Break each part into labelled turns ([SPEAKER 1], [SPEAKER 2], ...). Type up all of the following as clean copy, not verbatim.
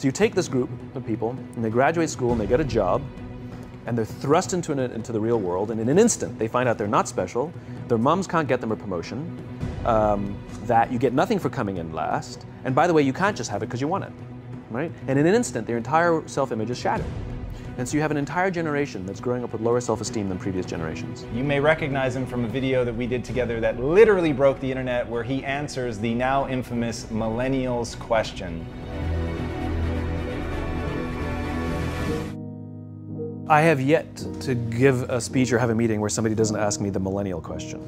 [SPEAKER 1] So you take this group of people, and they graduate school, and they get a job, and they're thrust into the real world, and in an instant, they find out they're not special, their moms can't get them a promotion, that you get nothing for coming in last, and by the way, you can't just have it because you want it, right? And in an instant, their entire self-image is shattered. And so you have an entire generation that's growing up with lower self-esteem than previous generations.
[SPEAKER 2] You may recognize him from a video that we did together that literally broke the internet, where he answers the now infamous millennials question.
[SPEAKER 1] I have yet to give a speech or have a meeting where somebody doesn't ask me the millennial question.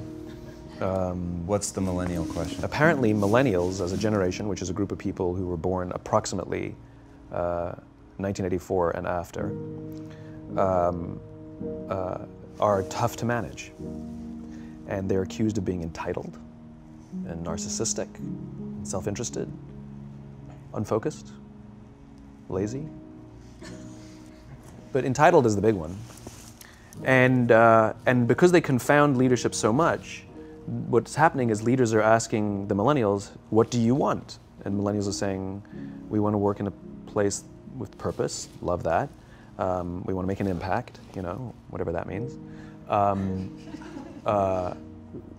[SPEAKER 2] What's the millennial question?
[SPEAKER 1] Apparently millennials as a generation, which is a group of people who were born approximately 1984 and after, are tough to manage. And they're accused of being entitled and narcissistic, self-interested, unfocused, lazy. But entitled is the big one. And because they confound leadership so much, what's happening is leaders are asking the millennials, what do you want? And millennials are saying, we want to work in a place with purpose, love that. We want to make an impact, you know, whatever that means.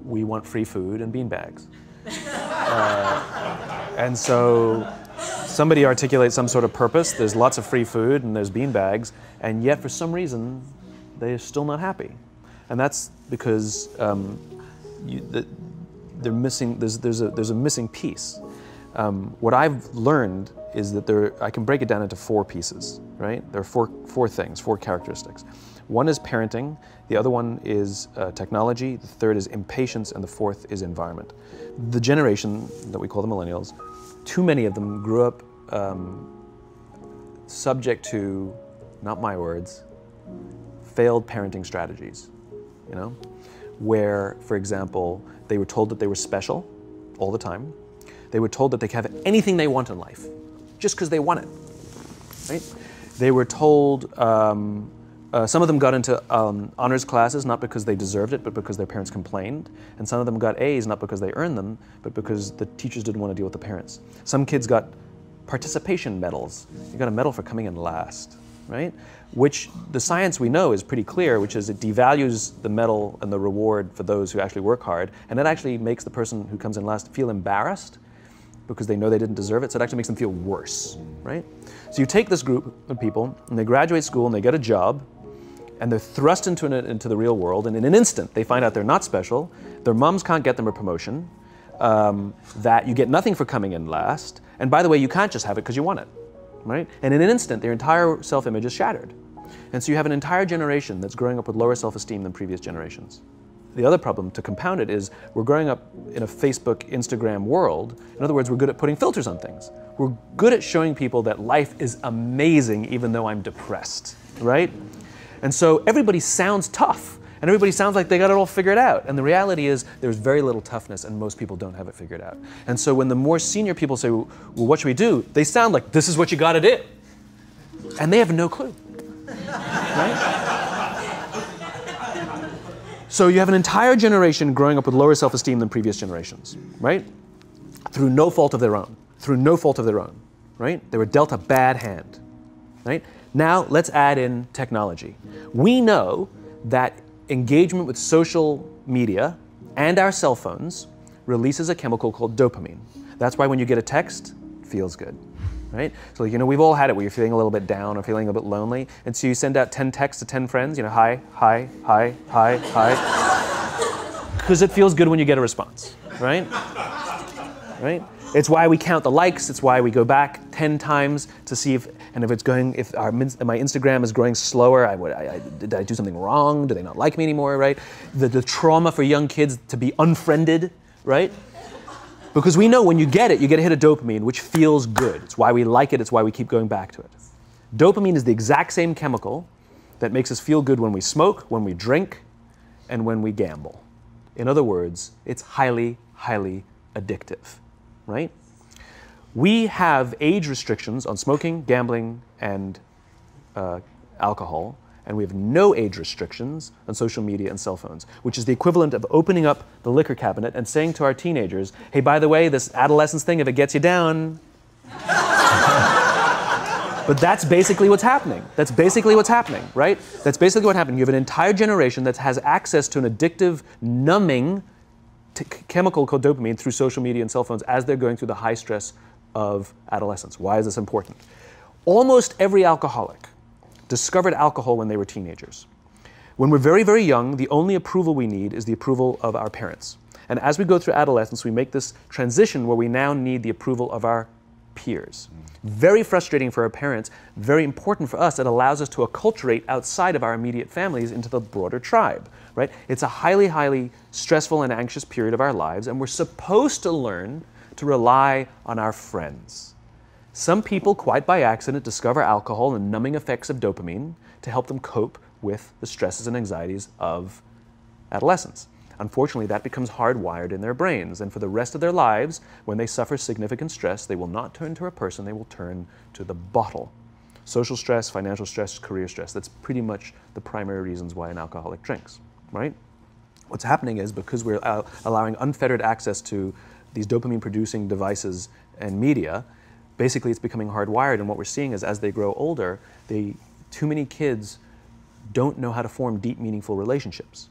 [SPEAKER 1] We want free food and beanbags. And so somebody articulates some sort of purpose, there's lots of free food and there's beanbags, and yet for some reason, they're still not happy. And that's because they're missing, there's a missing piece. What I've learned is that I can break it down into 4 pieces, right? There are four things, 4 characteristics. One is parenting, the other one is technology, the third is impatience, and the fourth is environment. The generation that we call the millennials, too many of them grew up subject to, not my words, failed parenting strategies, you know? Where, for example, they were told that they were special all the time. They were told that they could have anything they want in life, just because they want it, right? They were told, some of them got into honors classes, not because they deserved it, but because their parents complained. And some of them got A's, not because they earned them, but because the teachers didn't want to deal with the parents. Some kids got participation medals. You got a medal for coming in last, right? Which the science we know is pretty clear, which is it devalues the medal and the reward for those who actually work hard, and it actually makes the person who comes in last feel embarrassed because they know they didn't deserve it, so it actually makes them feel worse, right? So you take this group of people, and they graduate school, and they get a job, and they're thrust into the real world, and in an instant, they find out they're not special, their moms can't get them a promotion, that you get nothing for coming in last, and by the way, you can't just have it because you want it, right? And in an instant, their entire self-image is shattered. And so you have an entire generation that's growing up with lower self-esteem than previous generations. The other problem, to compound it, is we're growing up in a Facebook, Instagram world. In other words, we're good at putting filters on things. We're good at showing people that life is amazing even though I'm depressed, right? And so everybody sounds tough, and everybody sounds like they got it all figured out. And the reality is there's very little toughness, and most people don't have it figured out. And so when the more senior people say, well, what should we do? They sound like, this is what you gotta do. And they have no clue, right? So you have an entire generation growing up with lower self-esteem than previous generations, right? Through no fault of their own, right? They were dealt a bad hand, right? Now let's add in technology. We know that engagement with social media and our cell phones releases a chemical called dopamine. That's why when you get a text, it feels good, right? So, you know, we've all had it where you're feeling a little bit down or feeling a bit lonely, and so you send out 10 texts to 10 friends, you know, hi, hi, hi, hi, hi, because it feels good when you get a response, right? Right? It's why we count the likes, it's why we go back 10 times to see if my Instagram is growing slower, did I do something wrong? Do they not like me anymore, right? The trauma for young kids to be unfriended, right? Because we know when you get a hit of dopamine, which feels good. It's why we like it, it's why we keep going back to it. Dopamine is the exact same chemical that makes us feel good when we smoke, when we drink, and when we gamble. In other words, it's highly, highly addictive, right? We have age restrictions on smoking, gambling, and alcohol, and we have no age restrictions on social media and cell phones, which is the equivalent of opening up the liquor cabinet and saying to our teenagers, hey, by the way, this adolescence thing, if it gets you down, But that's basically what's happening. That's basically what's happening, right? That's basically what happened. You have an entire generation that has access to an addictive, numbing chemical called dopamine through social media and cell phones as they're going through the high stress of adolescence. Why is this important? Almost every alcoholic discovered alcohol when they were teenagers. When we're very, very young, the only approval we need is the approval of our parents. And as we go through adolescence, we make this transition where we now need the approval of our peers. Very frustrating for our parents, very important for us. It allows us to acculturate outside of our immediate families into the broader tribe, right? It's a highly, highly stressful and anxious period of our lives, and we're supposed to learn to rely on our friends. Some people, quite by accident, discover alcohol and numbing effects of dopamine to help them cope with the stresses and anxieties of adolescence. Unfortunately, that becomes hardwired in their brains, and for the rest of their lives, when they suffer significant stress, they will not turn to a person, they will turn to the bottle. Social stress, financial stress, career stress, that's pretty much the primary reasons why an alcoholic drinks, right? What's happening is because we're allowing unfettered access to these dopamine-producing devices and media, basically it's becoming hardwired, and what we're seeing is as they grow older, too many kids don't know how to form deep, meaningful relationships.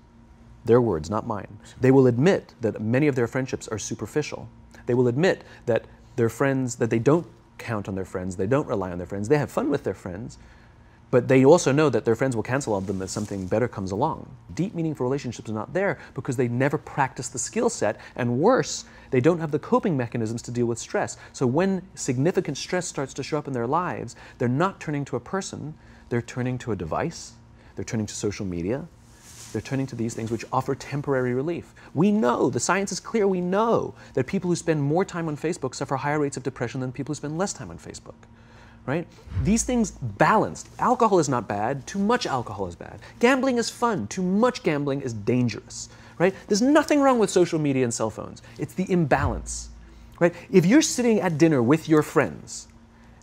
[SPEAKER 1] Their words, not mine. They will admit that many of their friendships are superficial. They will admit that their friends, that they don't count on their friends, they don't rely on their friends, they have fun with their friends, but they also know that their friends will cancel on them if something better comes along. Deep, meaningful relationships are not there because they never practice the skill set, and worse, they don't have the coping mechanisms to deal with stress. So when significant stress starts to show up in their lives, they're not turning to a person, they're turning to a device, they're turning to social media, they're turning to these things which offer temporary relief. We know, the science is clear, we know that people who spend more time on Facebook suffer higher rates of depression than people who spend less time on Facebook, right? These things balanced. Alcohol is not bad, too much alcohol is bad. Gambling is fun, too much gambling is dangerous, right? There's nothing wrong with social media and cell phones. It's the imbalance, right? If you're sitting at dinner with your friends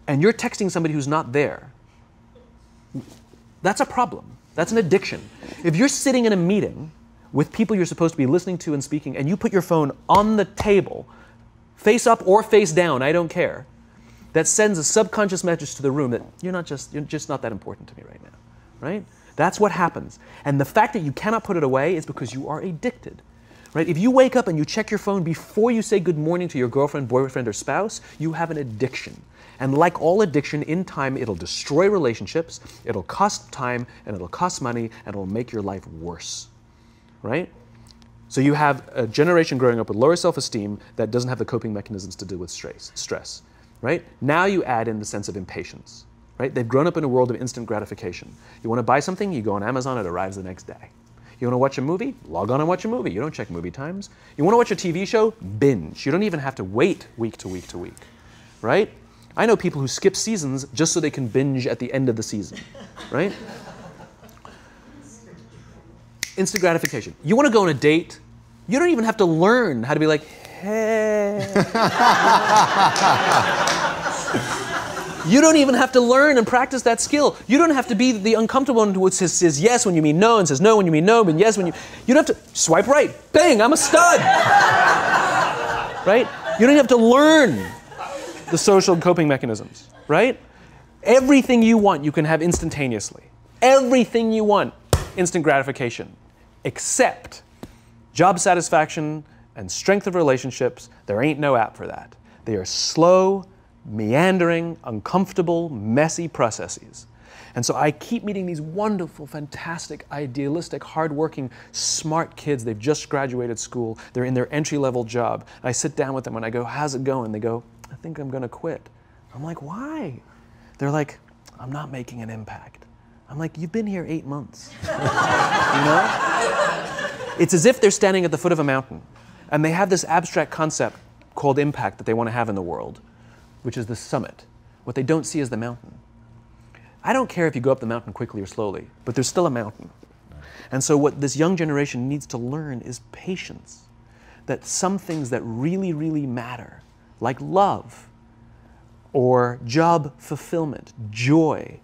[SPEAKER 1] and you're texting somebody who's not there, that's a problem. That's an addiction. If you're sitting in a meeting with people you're supposed to be listening to and speaking, and you put your phone on the table, face up or face down, I don't care, that sends a subconscious message to the room that you're just not that important to me right now, right? That's what happens. And the fact that you cannot put it away is because you are addicted, right? If you wake up and you check your phone before you say good morning to your girlfriend, boyfriend, or spouse, you have an addiction. And like all addiction, in time, it'll destroy relationships, it'll cost time, and it'll cost money, and it'll make your life worse, right? So you have a generation growing up with lower self-esteem that doesn't have the coping mechanisms to deal with stress, right? Now you add in the sense of impatience, right? They've grown up in a world of instant gratification. You want to buy something, you go on Amazon, it arrives the next day. You want to watch a movie? Log on and watch a movie. You don't check movie times. You want to watch a TV show? Binge. You don't even have to wait week to week to week, right? I know people who skip seasons just so they can binge at the end of the season, right? Instant gratification. You want to go on a date? You don't even have to learn how to be like, hey. You don't even have to learn and practice that skill. You don't have to be the uncomfortable one who says yes when you mean no and says no when you mean no, but yes when you... You don't have to swipe right. Bang, I'm a stud. Right? You don't have to learn the social coping mechanisms, right? Everything you want, you can have instantaneously. Everything you want, instant gratification, except job satisfaction and strength of relationships. There ain't no app for that. They are slow, meandering, uncomfortable, messy processes. And so I keep meeting these wonderful, fantastic, idealistic, hardworking, smart kids. They've just graduated school. They're in their entry-level job. I sit down with them and I go, how's it going? They go, I think I'm going to quit. I'm like, why? They're like, I'm not making an impact. I'm like, you've been here 8 months. You know? It's as if they're standing at the foot of a mountain and they have this abstract concept called impact that they want to have in the world, which is the summit. What they don't see is the mountain. I don't care if you go up the mountain quickly or slowly, but there's still a mountain. And so what this young generation needs to learn is patience. That some things that really, really matter, like love, or job fulfillment, joy,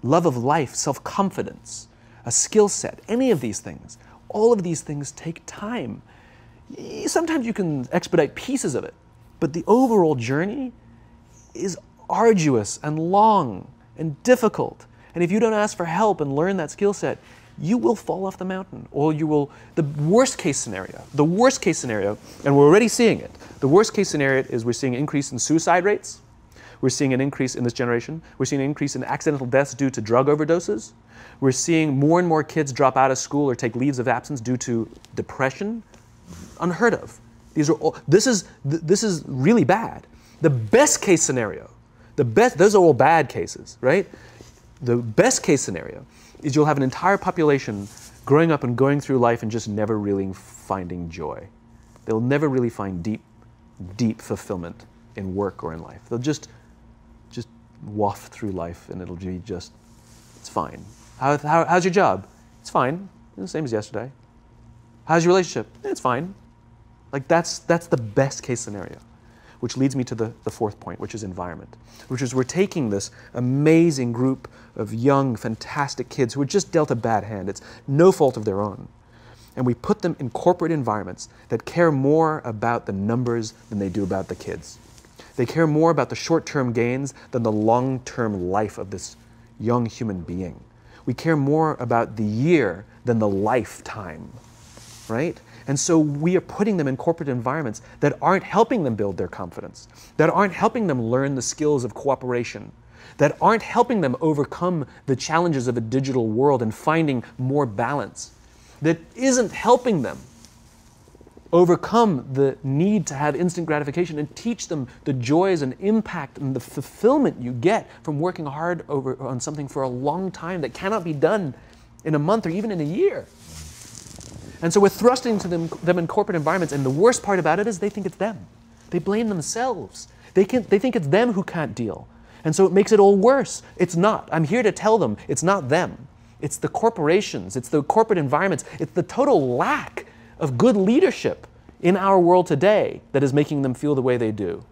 [SPEAKER 1] love of life, self-confidence, a skill set, any of these things, all of these things take time. Sometimes you can expedite pieces of it, but the overall journey is arduous and long. and difficult. And if you don't ask for help and learn that skill set, you will fall off the mountain, or you will, the worst case scenario, and we're already seeing it, the worst case scenario is we're seeing an increase in suicide rates, we're seeing an increase in this generation, we're seeing an increase in accidental deaths due to drug overdoses, we're seeing more and more kids drop out of school or take leaves of absence due to depression, unheard of. These are all, this is really bad. The best case scenario, those are all bad cases, right? The best case scenario is you'll have an entire population growing up and going through life and just never really finding joy. They'll never really find deep fulfillment in work or in life. They'll just waft through life and it'll be just, it's fine. How's your job? It's fine. It's the same as yesterday. How's your relationship? It's fine. Like that's the best case scenario. Which leads me to the fourth point, which is environment, which is we're taking this amazing group of young, fantastic kids who were just dealt a bad hand. It's no fault of their own. And we put them in corporate environments that care more about the numbers than they do about the kids. They care more about the short-term gains than the long-term life of this young human being. We care more about the year than the lifetime, right? And so we are putting them in corporate environments that aren't helping them build their confidence, that aren't helping them learn the skills of cooperation, that aren't helping them overcome the challenges of a digital world and finding more balance, that isn't helping them overcome the need to have instant gratification and teach them the joys and impact and the fulfillment you get from working hard on something for a long time that cannot be done in a month or even in a year. And so we're thrusting to them in corporate environments, and the worst part about it is they think it's them. They blame themselves. They think it's them who can't deal. And so it makes it all worse. It's not. I'm here to tell them it's not them. It's the corporations. It's the corporate environments. It's the total lack of good leadership in our world today that is making them feel the way they do.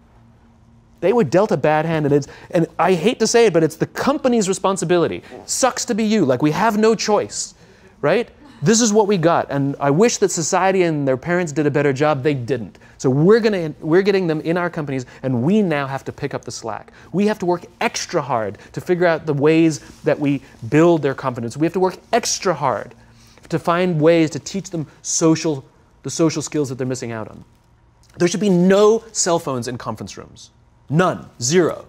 [SPEAKER 1] They were dealt a bad hand, and I hate to say it, but it's the company's responsibility. Sucks to be you, like we have no choice, right? This is what we got, and I wish that society and their parents did a better job. They didn't. So we're getting them in our companies, and we now have to pick up the slack. We have to work extra hard to figure out the ways that we build their confidence. We have to work extra hard to find ways to teach them the social skills that they're missing out on. There should be no cell phones in conference rooms. None. Zero.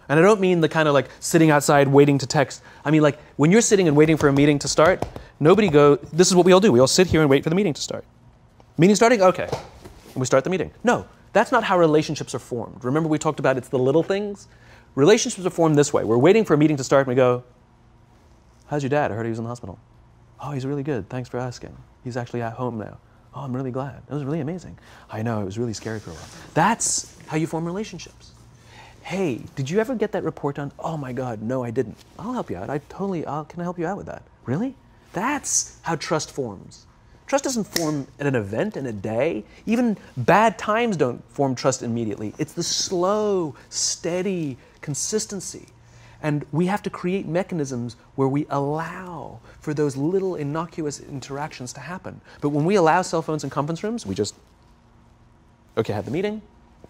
[SPEAKER 1] And I don't mean the kind of like sitting outside waiting to text. I mean like when you're sitting and waiting for a meeting to start, this is what we all do. We all sit here and wait for the meeting to start. Meeting starting? Okay. And we start the meeting. No, that's not how relationships are formed. Remember we talked about it's the little things? Relationships are formed this way. We're waiting for a meeting to start and we go, how's your dad? I heard he was in the hospital. Oh, he's really good. Thanks for asking. He's actually at home now. Oh, I'm really glad. It was really amazing. I know, it was really scary for a while. That's how you form relationships. Hey, did you ever get that report done? Oh my God, no, I didn't. I'll help you out. Can I help you out with that? Really? That's how trust forms. Trust doesn't form at an event in a day. Even bad times don't form trust immediately. It's the slow, steady consistency. And we have to create mechanisms where we allow for those little innocuous interactions to happen. But when we allow cell phones in conference rooms, we just, okay, have the meeting.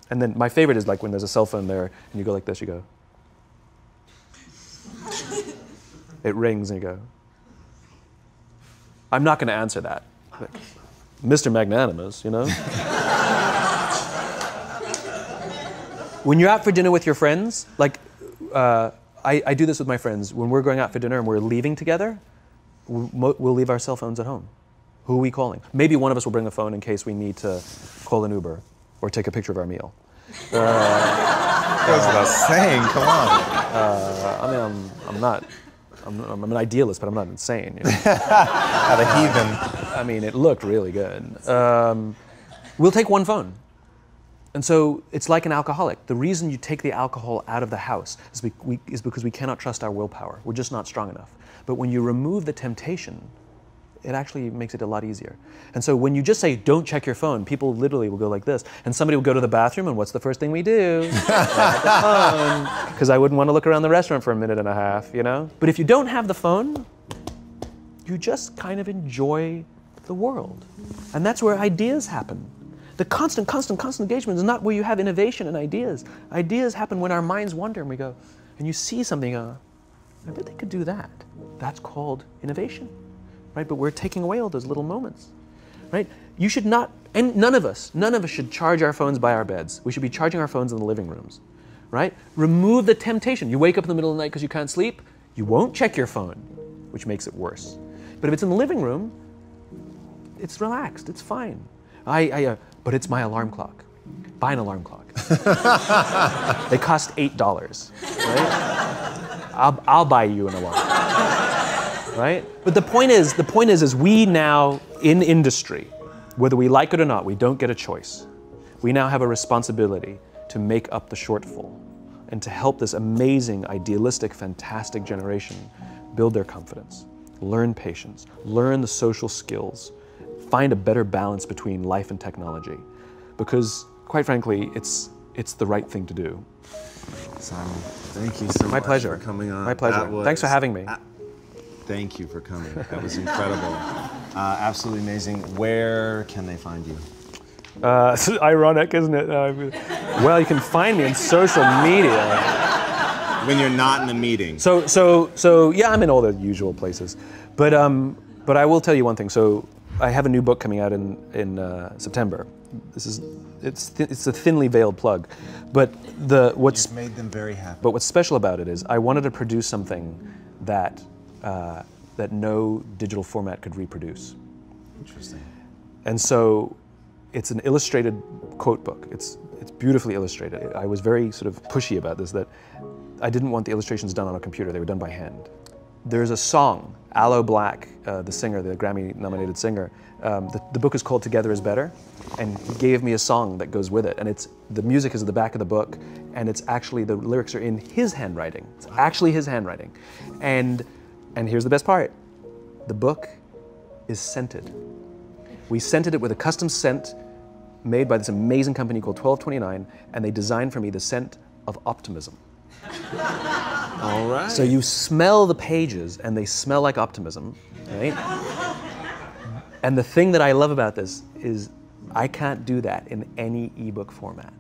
[SPEAKER 1] And then my favorite is like when there's a cell phone there and you go like this, you go. It rings and you go. I'm not going to answer that. Like, Mr. Magnanimous, you know? When you're out for dinner with your friends, like I do this with my friends. When we're going out for dinner and we're leaving together, we'll leave our cell phones at home. Who are we calling? Maybe one of us will bring a phone in case we need to call an Uber or take a picture of our meal.
[SPEAKER 2] That goes without saying, come on.
[SPEAKER 1] I'm an idealist, but I'm not insane. You know?
[SPEAKER 2] Not a heathen.
[SPEAKER 1] I mean, it looked really good. We'll take one phone. And so it's like an alcoholic. The reason you take the alcohol out of the house is because we cannot trust our willpower. We're just not strong enough. But when you remove the temptation, it actually makes it a lot easier. And so when you just say, don't check your phone, people literally will go like this. And somebody will go to the bathroom, and what's the first thing we do? Grab the phone, because I wouldn't want to look around the restaurant for a minute and a half, you know? But if you don't have the phone, you just kind of enjoy the world. And that's where ideas happen. The constant engagement is not where you have innovation and ideas. Ideas happen when our minds wander and we go, and you see something, I bet they could do that. That's called innovation, right? But we're taking away all those little moments, right? You should not, and none of us should charge our phones by our beds. We should be charging our phones in the living rooms, right? Remove the temptation. You wake up in the middle of the night because you can't sleep, you won't check your phone, which makes it worse. But if it's in the living room, it's relaxed, it's fine. But it's my alarm clock. Buy an alarm clock. They cost $8, right? I'll buy you an alarm, right? But the point is we now, in industry, whether we like it or not, we don't get a choice. We now have a responsibility to make up the shortfall and to help this amazing, idealistic, fantastic generation build their confidence, learn patience, learn the social skills, find a better balance between life and technology. Because, quite frankly, it's the right thing to do.
[SPEAKER 3] Simon, thank you so much for coming on.
[SPEAKER 1] My pleasure. Thanks for having me.
[SPEAKER 3] Thank you for coming. That was incredible. Absolutely amazing. Where can they find you?
[SPEAKER 1] It's ironic, isn't it? Well, you can find me on social media.
[SPEAKER 3] When you're not in a meeting.
[SPEAKER 1] So yeah, I'm in all the usual places. But I will tell you one thing. So I have a new book coming out in September. It's a thinly veiled plug, but what's
[SPEAKER 3] You've made them very happy.
[SPEAKER 1] But what's special about it is I wanted to produce something that that no digital format could reproduce.
[SPEAKER 3] Interesting.
[SPEAKER 1] And so it's an illustrated quote book. It's beautifully illustrated. I was very sort of pushy about this, that I didn't want the illustrations done on a computer. They were done by hand. There's a song, Aloe Black, the singer, the Grammy-nominated singer. The book is called Together is Better, and he gave me a song that goes with it. And the music is at the back of the book, and it's actually, the lyrics are in his handwriting. It's actually his handwriting. And here's the best part. The book is scented. We scented it with a custom scent made by this amazing company called 1229, and they designed for me the scent of optimism.
[SPEAKER 3] All right.
[SPEAKER 1] So you smell the pages, and they smell like optimism, right? And the thing that I love about this is I can't do that in any ebook format.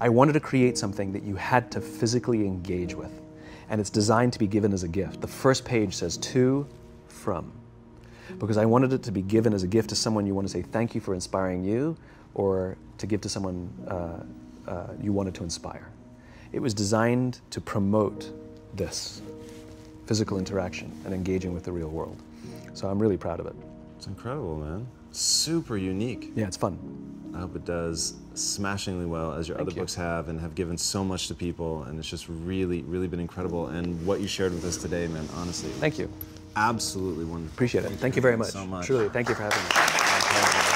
[SPEAKER 1] I wanted to create something that you had to physically engage with, and it's designed to be given as a gift. The first page says to, from, because I wanted it to be given as a gift to someone you want to say thank you for inspiring you, or to give to someone you wanted to inspire. It was designed to promote this physical interaction and engaging with the real world. So I'm really proud of it.
[SPEAKER 3] It's incredible, man. Super unique.
[SPEAKER 1] Yeah, it's fun.
[SPEAKER 3] I hope it does smashingly well, as your other books have, and have given so much to people, and it's just really, really been incredible. And what you shared with us today, man, honestly.
[SPEAKER 1] Thank you.
[SPEAKER 3] Absolutely wonderful.
[SPEAKER 1] Appreciate it. Thank you very much.
[SPEAKER 3] So much.
[SPEAKER 1] Truly, thank you for having me.